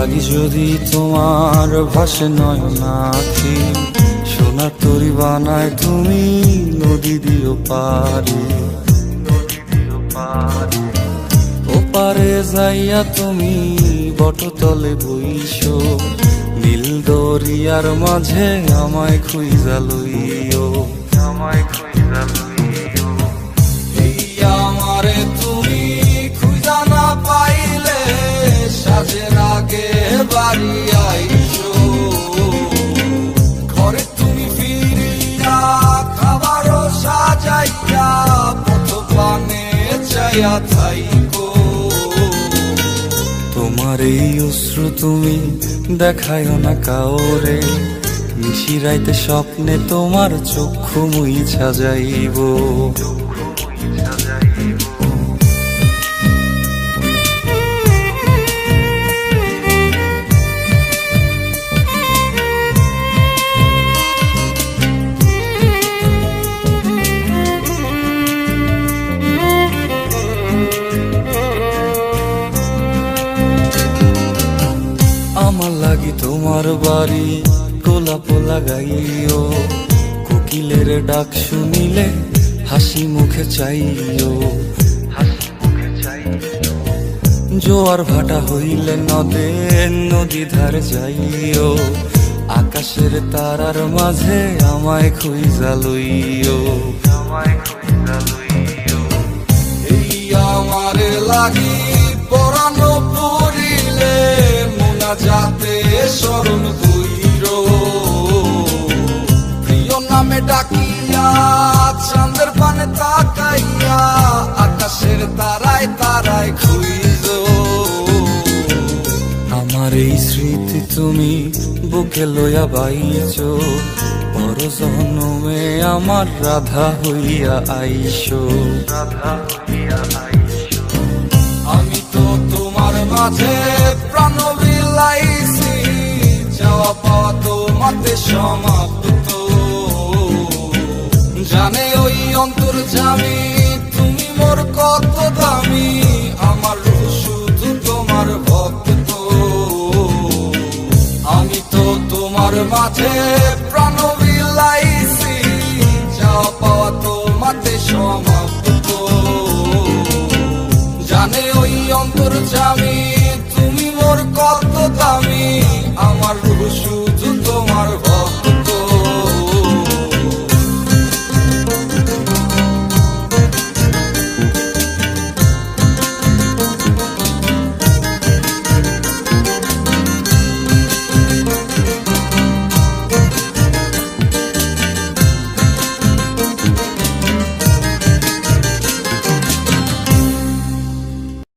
লাগি যদি তোমার ভাসে নয়নাখি, সোনার তরি বানায় তুমি নদী দিও পারি। ওপারে যাইয়া তুমি বটতলে বইসো, নীল দরিয়ার মাঝে আমায় খুঁজা লইও, আমায় খুঁজা লইও। এই আমারে তুমি খুঁজা না পাইলে সাজের আগে বাড়ি আইসো, ঘরে তুমি ফিরিয়া খাবারও সাজাইয়া পথ পানে চাইয়া থাইকো। তোমার এই অশ্রু তুমি দেখায়ও না কাউরে, নিশিরাইতে স্বপ্নে তোমার চক্ষু মুইছা যাইব। আমার লাগি তোমার বাড়ি গোলাপ লাগাইও, কোকিলের ডাক শুনিলে হাসি মুখে চাইও, জোয়ার ভাটা হইলে নদে নদী ধার যাইও, আকাশের তারার মাঝে আমায় খুঁজা লইও, আমায় খুঁজা লইও। এই আমারে লাগি পরানো পড়িলে যাতে স্মরণ কইর, প্রিয় নামে ডাকিয়া চাঁদের পানে তাকাইয়া আকাশের তারায় তারায় খুঁজ। আমার এই স্মৃতি তুমি বুকে লইয়া বাইছো, পর জন্মে আমার রাধা হইয়া আইসো, রাধা হইয়া আইসো। আমি তো তোমার মাঝে প্রাণ বিলাইছি, যাওয়া পাওয়া তোমাতে সমাপ্ত। জানে ওই অন্তর্যামী তুমি মোর কত দামি, আমার রূহ শুধু তোমার ভক্ত। আমি তো তোমার মাঝে প্রাণ বিলাইছি, যাওয়া পাওয়া তোমাতে সমাপ্ত। জানে ওই অন্তর্যামী